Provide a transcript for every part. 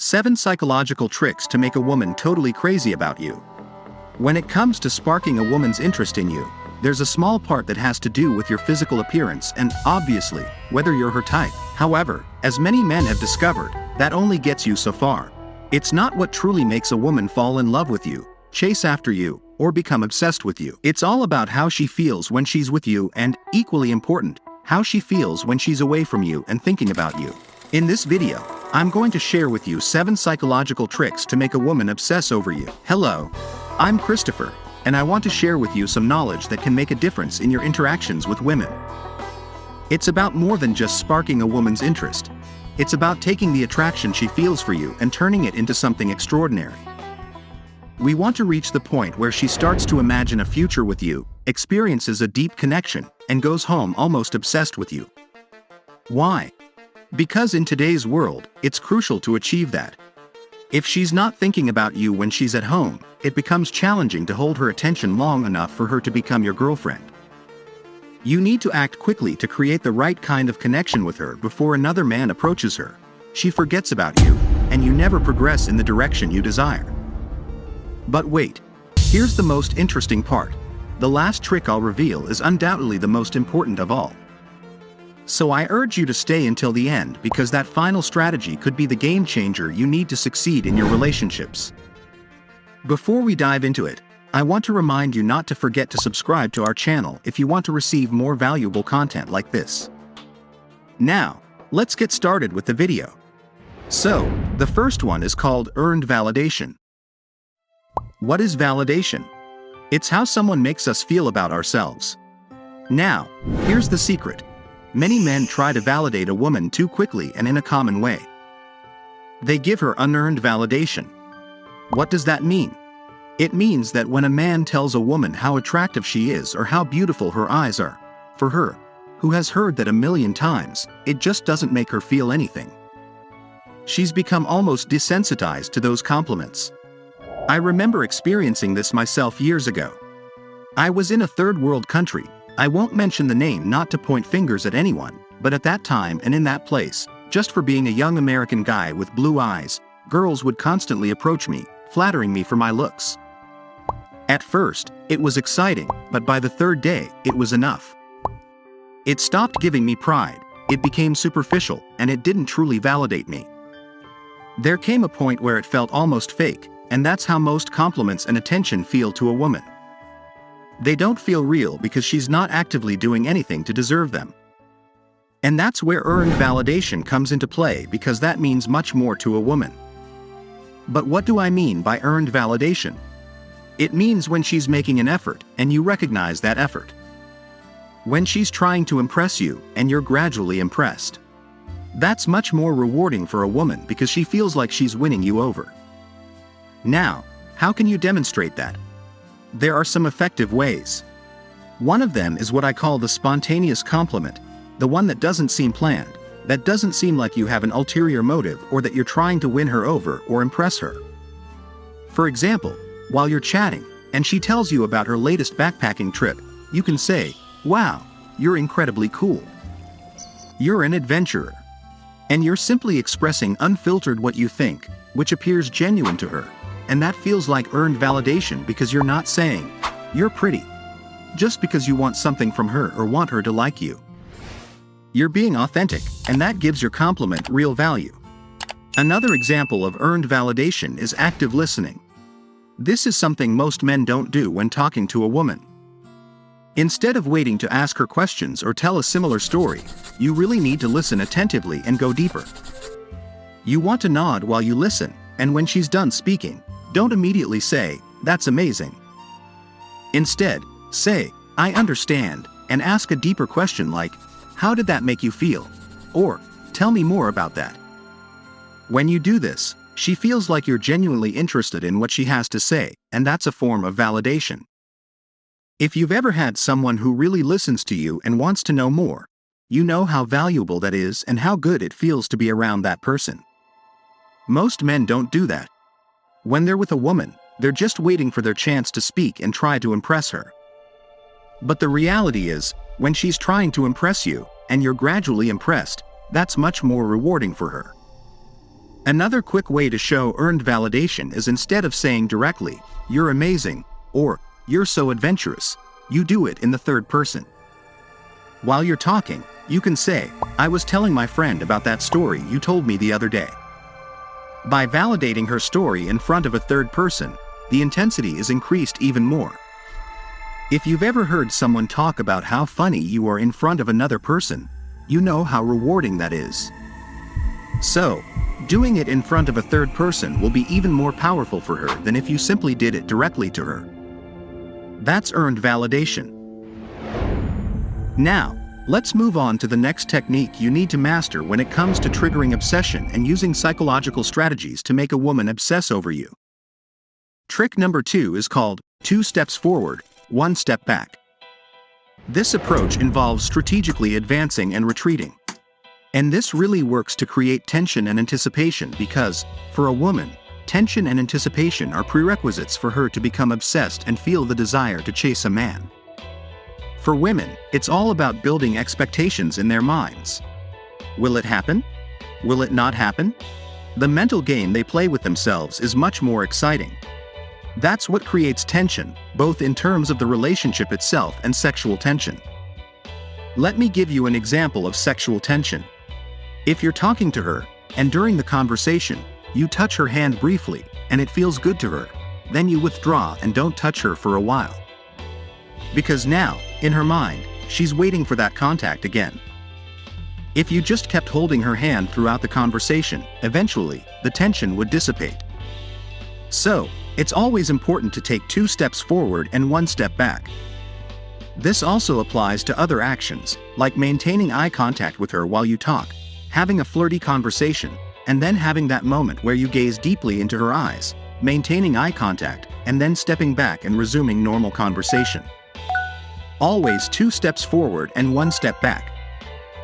7 Psychological Tricks to Make a Woman Totally Crazy About You. When it comes to sparking a woman's interest in you, there's a small part that has to do with your physical appearance and, obviously, whether you're her type. However, as many men have discovered, that only gets you so far. It's not what truly makes a woman fall in love with you, chase after you, or become obsessed with you. It's all about how she feels when she's with you and, equally important, how she feels when she's away from you and thinking about you. In this video, I'm going to share with you 7 psychological tricks to make a woman obsess over you. Hello, I'm Christopher, and I want to share with you some knowledge that can make a difference in your interactions with women. It's about more than just sparking a woman's interest. It's about taking the attraction she feels for you and turning it into something extraordinary. We want to reach the point where she starts to imagine a future with you, experiences a deep connection, and goes home almost obsessed with you. Why? Because in today's world, it's crucial to achieve that. If she's not thinking about you when she's at home, it becomes challenging to hold her attention long enough for her to become your girlfriend. You need to act quickly to create the right kind of connection with her before another man approaches her. She forgets about you, and you never progress in the direction you desire. But wait, here's the most interesting part. The last trick I'll reveal is undoubtedly the most important of all. So I urge you to stay until the end because that final strategy could be the game changer you need to succeed in your relationships. Before we dive into it, I want to remind you not to forget to subscribe to our channel if you want to receive more valuable content like this. Now, let's get started with the video. So, the first one is called earned validation. What is validation? It's how someone makes us feel about ourselves. Now, here's the secret. Many men try to validate a woman too quickly and in a common way. They give her unearned validation. What does that mean? It means that when a man tells a woman how attractive she is or how beautiful her eyes are, for her, who has heard that a million times, it just doesn't make her feel anything. She's become almost desensitized to those compliments. I remember experiencing this myself years ago. I was in a third world country. I won't mention the name not to point fingers at anyone, but at that time and in that place, just for being a young American guy with blue eyes, girls would constantly approach me, flattering me for my looks. At first, it was exciting, but by the third day, it was enough. It stopped giving me pride, it became superficial, and it didn't truly validate me. There came a point where it felt almost fake, and that's how most compliments and attention feel to a woman. They don't feel real because she's not actively doing anything to deserve them. And that's where earned validation comes into play because that means much more to a woman. But what do I mean by earned validation? It means when she's making an effort and you recognize that effort. When she's trying to impress you and you're gradually impressed. That's much more rewarding for a woman because she feels like she's winning you over. Now, how can you demonstrate that? There are some effective ways. One of them is what I call the spontaneous compliment, the one that doesn't seem planned, that doesn't seem like you have an ulterior motive or that you're trying to win her over or impress her. For example, while you're chatting, and she tells you about her latest backpacking trip, you can say, "Wow, you're incredibly cool. You're an adventurer." And you're simply expressing unfiltered what you think, which appears genuine to her. And that feels like earned validation because you're not saying, "You're pretty," just because you want something from her or want her to like you. You're being authentic, and that gives your compliment real value. Another example of earned validation is active listening. This is something most men don't do when talking to a woman. Instead of waiting to ask her questions or tell a similar story, you really need to listen attentively and go deeper. You want to nod while you listen, and when she's done speaking, don't immediately say, "That's amazing." Instead, say, "I understand," and ask a deeper question like, "How did that make you feel?" Or, "Tell me more about that." When you do this, she feels like you're genuinely interested in what she has to say, and that's a form of validation. If you've ever had someone who really listens to you and wants to know more, you know how valuable that is and how good it feels to be around that person. Most men don't do that. When they're with a woman, they're just waiting for their chance to speak and try to impress her. But the reality is, when she's trying to impress you, and you're gradually impressed, that's much more rewarding for her. Another quick way to show earned validation is instead of saying directly, "You're amazing," or "You're so adventurous," you do it in the third person. While you're talking, you can say, "I was telling my friend about that story you told me the other day." By validating her story in front of a third person, the intensity is increased even more. If you've ever heard someone talk about how funny you are in front of another person, you know how rewarding that is. So, doing it in front of a third person will be even more powerful for her than if you simply did it directly to her. That's earned validation. Now, let's move on to the next technique you need to master when it comes to triggering obsession and using psychological strategies to make a woman obsess over you. Trick number 2 is called 2 steps forward, 1 step back. This approach involves strategically advancing and retreating. And this really works to create tension and anticipation because, for a woman, tension and anticipation are prerequisites for her to become obsessed and feel the desire to chase a man. For women, it's all about building expectations in their minds. Will it happen? Will it not happen? The mental game they play with themselves is much more exciting. That's what creates tension, both in terms of the relationship itself and sexual tension. Let me give you an example of sexual tension. If you're talking to her, and during the conversation, you touch her hand briefly, and it feels good to her, then you withdraw and don't touch her for a while. Because now, in her mind, she's waiting for that contact again. If you just kept holding her hand throughout the conversation, eventually, the tension would dissipate. So, it's always important to take 2 steps forward and 1 step back. This also applies to other actions, like maintaining eye contact with her while you talk, having a flirty conversation, and then having that moment where you gaze deeply into her eyes, maintaining eye contact, and then stepping back and resuming normal conversation. Always 2 steps forward and 1 step back.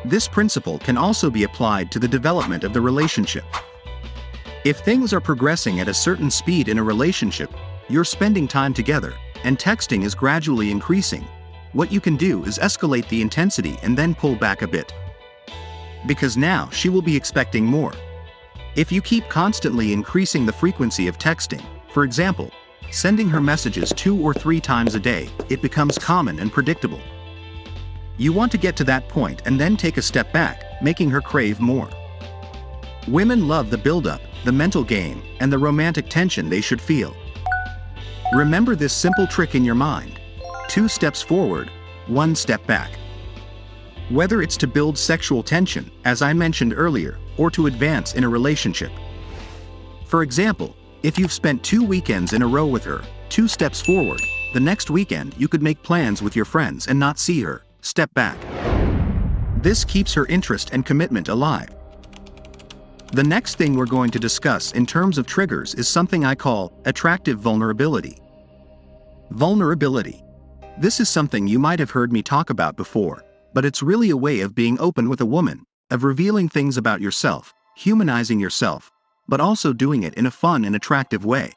This principle can also be applied to the development of the relationship. If things are progressing at a certain speed in a relationship, you're spending time together, and texting is gradually increasing, what you can do is escalate the intensity and then pull back a bit. Because now she will be expecting more. If you keep constantly increasing the frequency of texting, for example, sending her messages 2 or 3 times a day, it becomes common and predictable. You want to get to that point and then take a step back, making her crave more. Women love the build-up, the mental game, and the romantic tension they should feel. Remember this simple trick in your mind: 2 steps forward, 1 step back. Whether it's to build sexual tension, as I mentioned earlier, or to advance in a relationship. For example, if you've spent 2 weekends in a row with her, 2 steps forward, the next weekend you could make plans with your friends and not see her, step back. This keeps her interest and commitment alive. The next thing we're going to discuss in terms of triggers is something I call attractive vulnerability. Vulnerability. This is something you might have heard me talk about before, but it's really a way of being open with a woman, of revealing things about yourself, humanizing yourself, but also doing it in a fun and attractive way.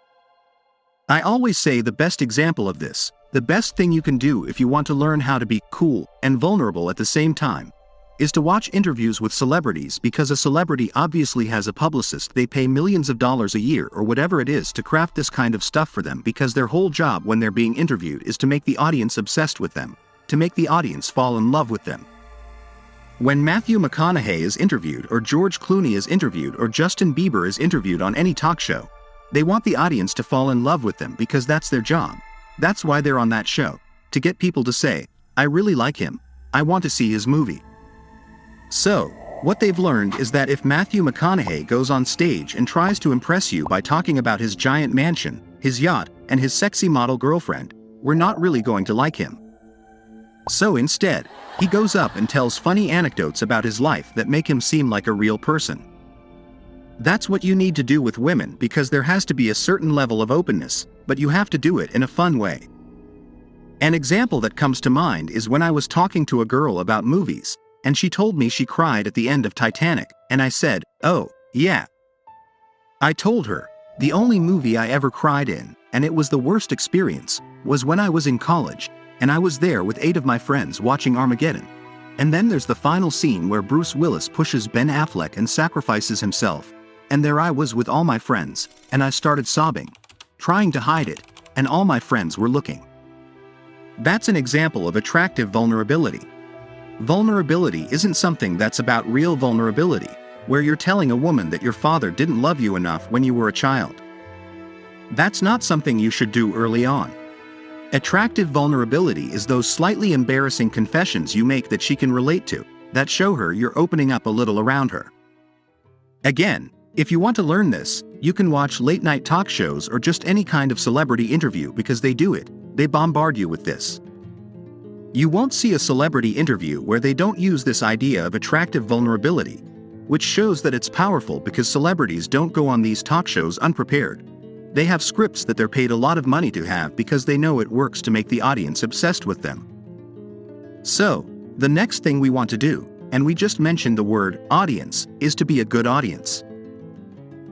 I always say the best example of this, the best thing you can do if you want to learn how to be cool and vulnerable at the same time, is to watch interviews with celebrities, because a celebrity obviously has a publicist they pay millions of dollars a year or whatever it is to craft this kind of stuff for them, because their whole job when they're being interviewed is to make the audience obsessed with them, to make the audience fall in love with them. When Matthew McConaughey is interviewed, or George Clooney is interviewed, or Justin Bieber is interviewed on any talk show, they want the audience to fall in love with them because that's their job. That's why they're on that show, to get people to say, "I really like him, I want to see his movie." So, what they've learned is that if Matthew McConaughey goes on stage and tries to impress you by talking about his giant mansion, his yacht, and his sexy model girlfriend, we're not really going to like him. So instead, he goes up and tells funny anecdotes about his life that make him seem like a real person. That's what you need to do with women, because there has to be a certain level of openness, but you have to do it in a fun way. An example that comes to mind is when I was talking to a girl about movies, and she told me she cried at the end of Titanic, and I said, "Oh, yeah." I told her, the only movie I ever cried in, and it was the worst experience, was when I was in college, and I was there with 8 of my friends watching Armageddon. And then there's the final scene where Bruce Willis pushes Ben Affleck and sacrifices himself, And there I was with all my friends, and I started sobbing, trying to hide it, and all my friends were looking. That's an example of attractive vulnerability. Vulnerability isn't something that's about real vulnerability, where you're telling a woman that your father didn't love you enough when you were a child. That's not something you should do early on. Attractive vulnerability is those slightly embarrassing confessions you make that she can relate to, that show her you're opening up a little around her. Again, if you want to learn this, you can watch late-night talk shows or just any kind of celebrity interview because they do it. They bombard you with this. You won't see a celebrity interview where they don't use this idea of attractive vulnerability, which shows that it's powerful because celebrities don't go on these talk shows unprepared. They have scripts that they're paid a lot of money to have because they know it works to make the audience obsessed with them. So, the next thing we want to do, and we just mentioned the word audience, is to be a good audience.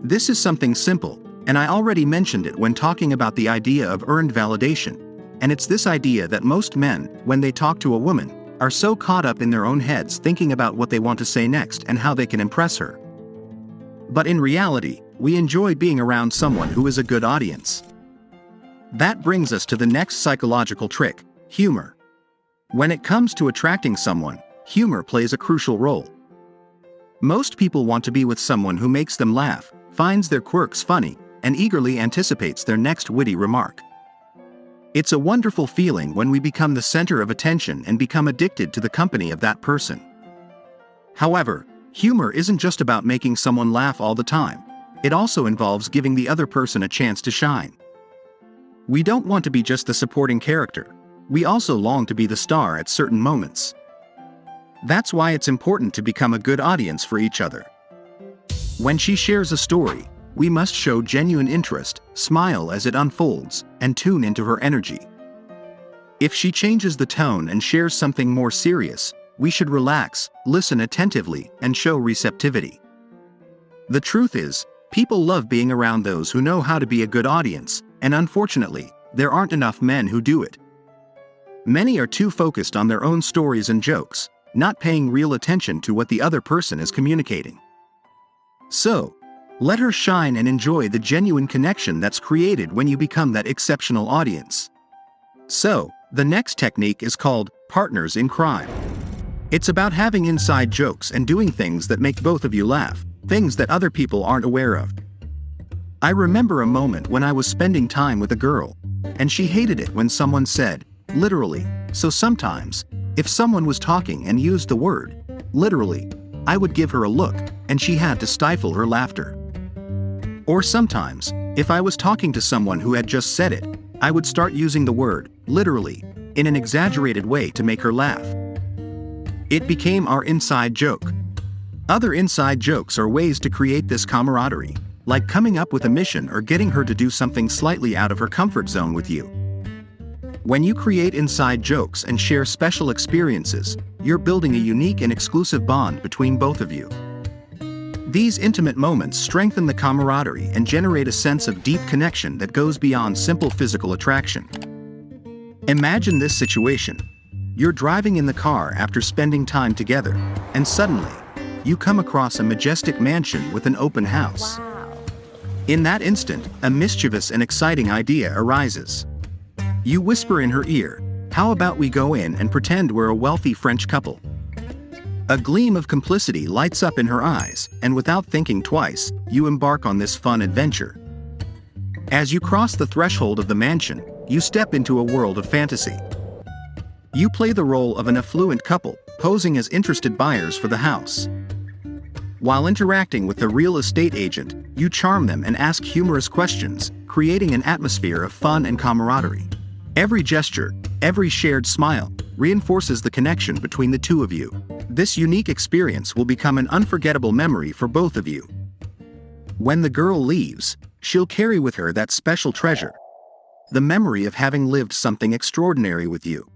This is something simple, and I already mentioned it when talking about the idea of earned validation, and it's this idea that most men, when they talk to a woman, are so caught up in their own heads thinking about what they want to say next and how they can impress her. But in reality, we enjoy being around someone who is a good audience. That brings us to the next psychological trick, humor. When it comes to attracting someone, humor plays a crucial role. Most people want to be with someone who makes them laugh, finds their quirks funny, and eagerly anticipates their next witty remark. It's a wonderful feeling when we become the center of attention and become addicted to the company of that person. However, humor isn't just about making someone laugh all the time. It also involves giving the other person a chance to shine. We don't want to be just the supporting character. We also long to be the star at certain moments. That's why it's important to become a good audience for each other. When she shares a story, we must show genuine interest, smile as it unfolds, and tune into her energy. If she changes the tone and shares something more serious, we should relax, listen attentively, and show receptivity. The truth is, people love being around those who know how to be a good audience, and unfortunately, there aren't enough men who do it. Many are too focused on their own stories and jokes, not paying real attention to what the other person is communicating. So, let her shine and enjoy the genuine connection that's created when you become that exceptional audience. So, the next technique is called partners in crime. It's about having inside jokes and doing things that make both of you laugh, things that other people aren't aware of. I remember a moment when I was spending time with a girl, and she hated it when someone said, literally, so sometimes, if someone was talking and used the word, literally, I would give her a look, and she had to stifle her laughter. Or sometimes, if I was talking to someone who had just said it, I would start using the word, literally, in an exaggerated way to make her laugh. It became our inside joke. Other inside jokes are ways to create this camaraderie, like coming up with a mission or getting her to do something slightly out of her comfort zone with you. When you create inside jokes and share special experiences, you're building a unique and exclusive bond between both of you. These intimate moments strengthen the camaraderie and generate a sense of deep connection that goes beyond simple physical attraction. Imagine this situation. You're driving in the car after spending time together, and suddenly, you come across a majestic mansion with an open house. Wow. In that instant, a mischievous and exciting idea arises. You whisper in her ear, "How about we go in and pretend we're a wealthy French couple?" A gleam of complicity lights up in her eyes, and without thinking twice, you embark on this fun adventure. As you cross the threshold of the mansion, you step into a world of fantasy. You play the role of an affluent couple, posing as interested buyers for the house. While interacting with the real estate agent, you charm them and ask humorous questions, creating an atmosphere of fun and camaraderie. Every gesture, every shared smile, reinforces the connection between the two of you. This unique experience will become an unforgettable memory for both of you. When the girl leaves, she'll carry with her that special treasure, the memory of having lived something extraordinary with you.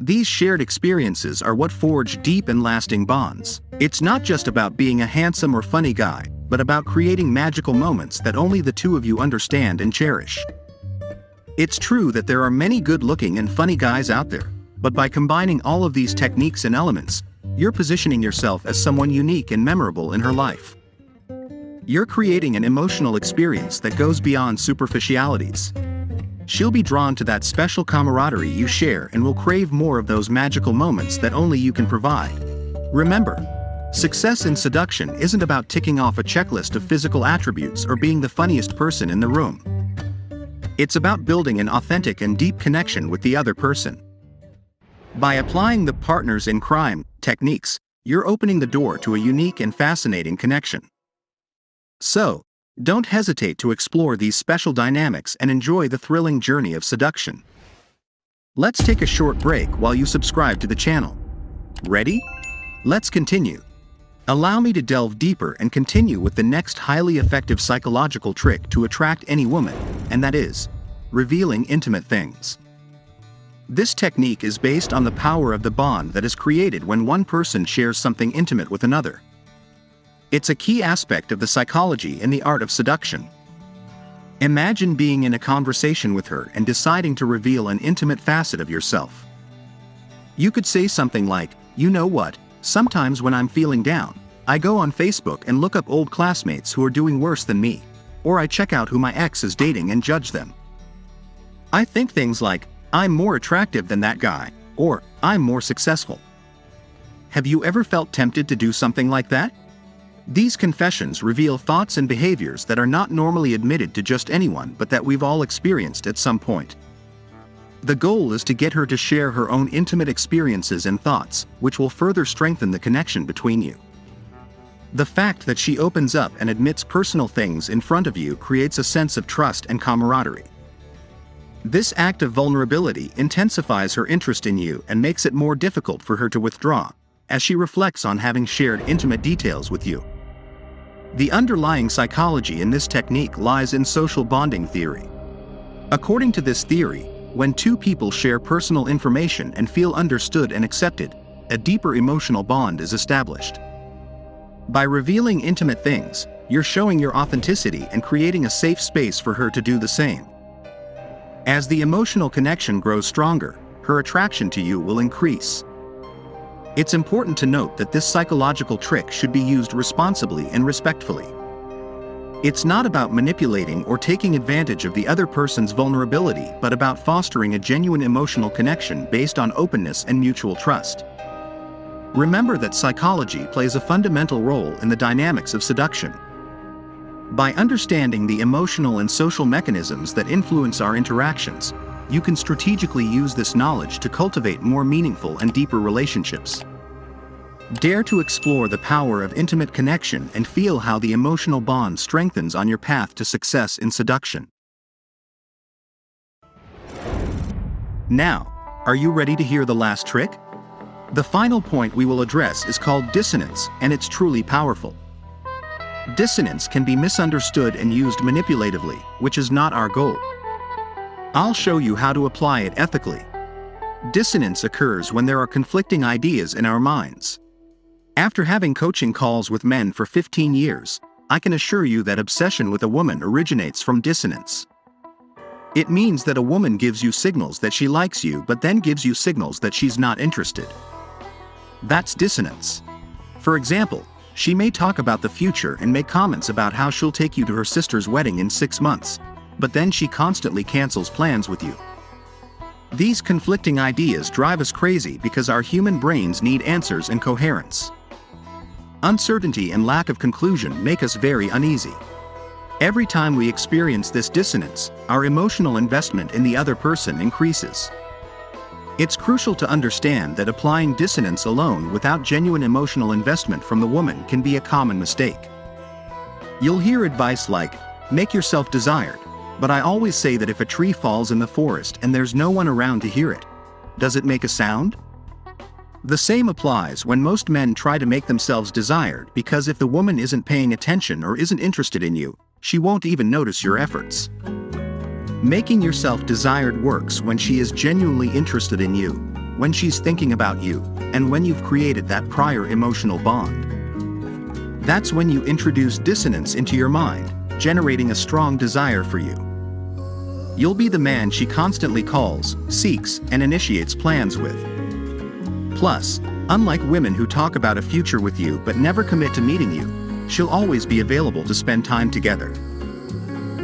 These shared experiences are what forge deep and lasting bonds. It's not just about being a handsome or funny guy, but about creating magical moments that only the two of you understand and cherish. It's true that there are many good-looking and funny guys out there, but by combining all of these techniques and elements, you're positioning yourself as someone unique and memorable in her life. You're creating an emotional experience that goes beyond superficialities. She'll be drawn to that special camaraderie you share and will crave more of those magical moments that only you can provide. Remember, success in seduction isn't about ticking off a checklist of physical attributes or being the funniest person in the room. It's about building an authentic and deep connection with the other person. By applying the partners in crime techniques, you're opening the door to a unique and fascinating connection. So, don't hesitate to explore these special dynamics and enjoy the thrilling journey of seduction. Let's take a short break while you subscribe to the channel. Ready? Let's continue. Allow me to delve deeper and continue with the next highly effective psychological trick to attract any woman, and that is, revealing intimate things. This technique is based on the power of the bond that is created when one person shares something intimate with another. It's a key aspect of the psychology and the art of seduction. Imagine being in a conversation with her and deciding to reveal an intimate facet of yourself. You could say something like, "You know what? Sometimes when I'm feeling down, I go on Facebook and look up old classmates who are doing worse than me, or I check out who my ex is dating and judge them. I think things like, I'm more attractive than that guy, or I'm more successful." Have you ever felt tempted to do something like that? These confessions reveal thoughts and behaviors that are not normally admitted to just anyone but that we've all experienced at some point. The goal is to get her to share her own intimate experiences and thoughts, which will further strengthen the connection between you. The fact that she opens up and admits personal things in front of you creates a sense of trust and camaraderie. This act of vulnerability intensifies her interest in you and makes it more difficult for her to withdraw, as she reflects on having shared intimate details with you. The underlying psychology in this technique lies in social bonding theory. According to this theory, when two people share personal information and feel understood and accepted, a deeper emotional bond is established. By revealing intimate things, you're showing your authenticity and creating a safe space for her to do the same. As the emotional connection grows stronger, her attraction to you will increase. It's important to note that this psychological trick should be used responsibly and respectfully. It's not about manipulating or taking advantage of the other person's vulnerability, but about fostering a genuine emotional connection based on openness and mutual trust. Remember that psychology plays a fundamental role in the dynamics of seduction. By understanding the emotional and social mechanisms that influence our interactions, you can strategically use this knowledge to cultivate more meaningful and deeper relationships. Dare to explore the power of intimate connection and feel how the emotional bond strengthens on your path to success in seduction. Now, are you ready to hear the last trick? The final point we will address is called dissonance, and it's truly powerful. Dissonance can be misunderstood and used manipulatively, which is not our goal. I'll show you how to apply it ethically. Dissonance occurs when there are conflicting ideas in our minds. After having coaching calls with men for 15 years, I can assure you that obsession with a woman originates from dissonance. It means that a woman gives you signals that she likes you but then gives you signals that she's not interested. That's dissonance. For example, she may talk about the future and make comments about how she'll take you to her sister's wedding in 6 months, but then she constantly cancels plans with you. These conflicting ideas drive us crazy because our human brains need answers and coherence. Uncertainty and lack of conclusion make us very uneasy. Every time we experience this dissonance, our emotional investment in the other person increases. It's crucial to understand that applying dissonance alone without genuine emotional investment from the woman can be a common mistake. You'll hear advice like, "Make yourself desired," but I always say that if a tree falls in the forest and there's no one around to hear it, does it make a sound? The same applies when most men try to make themselves desired, because if the woman isn't paying attention or isn't interested in you, she won't even notice your efforts. Making yourself desired works when she is genuinely interested in you, when she's thinking about you, and when you've created that prior emotional bond. That's when you introduce dissonance into your mind, generating a strong desire for you. You'll be the man she constantly calls, seeks, and initiates plans with. Plus, unlike women who talk about a future with you but never commit to meeting you, she'll always be available to spend time together.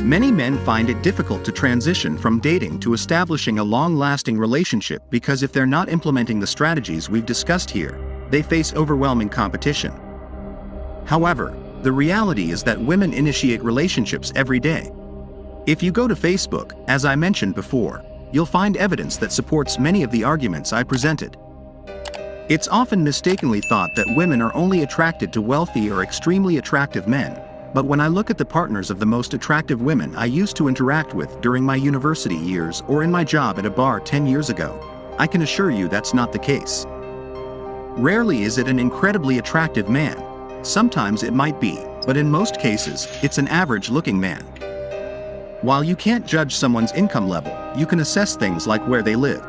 Many men find it difficult to transition from dating to establishing a long-lasting relationship because if they're not implementing the strategies we've discussed here, they face overwhelming competition. However, the reality is that women initiate relationships every day. If you go to Facebook, as I mentioned before, you'll find evidence that supports many of the arguments I presented. It's often mistakenly thought that women are only attracted to wealthy or extremely attractive men, but when I look at the partners of the most attractive women I used to interact with during my university years or in my job at a bar 10 years ago, I can assure you that's not the case. Rarely is it an incredibly attractive man. Sometimes it might be, but in most cases, it's an average-looking man. While you can't judge someone's income level, you can assess things like where they live.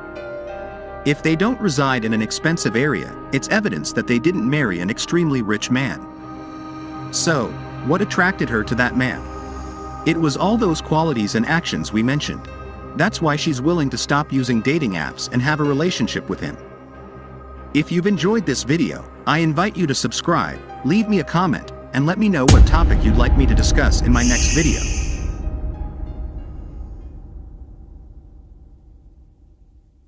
If they don't reside in an expensive area, it's evidence that they didn't marry an extremely rich man. So, what attracted her to that man? It was all those qualities and actions we mentioned. That's why she's willing to stop using dating apps and have a relationship with him. If you've enjoyed this video, I invite you to subscribe, leave me a comment, and let me know what topic you'd like me to discuss in my next video.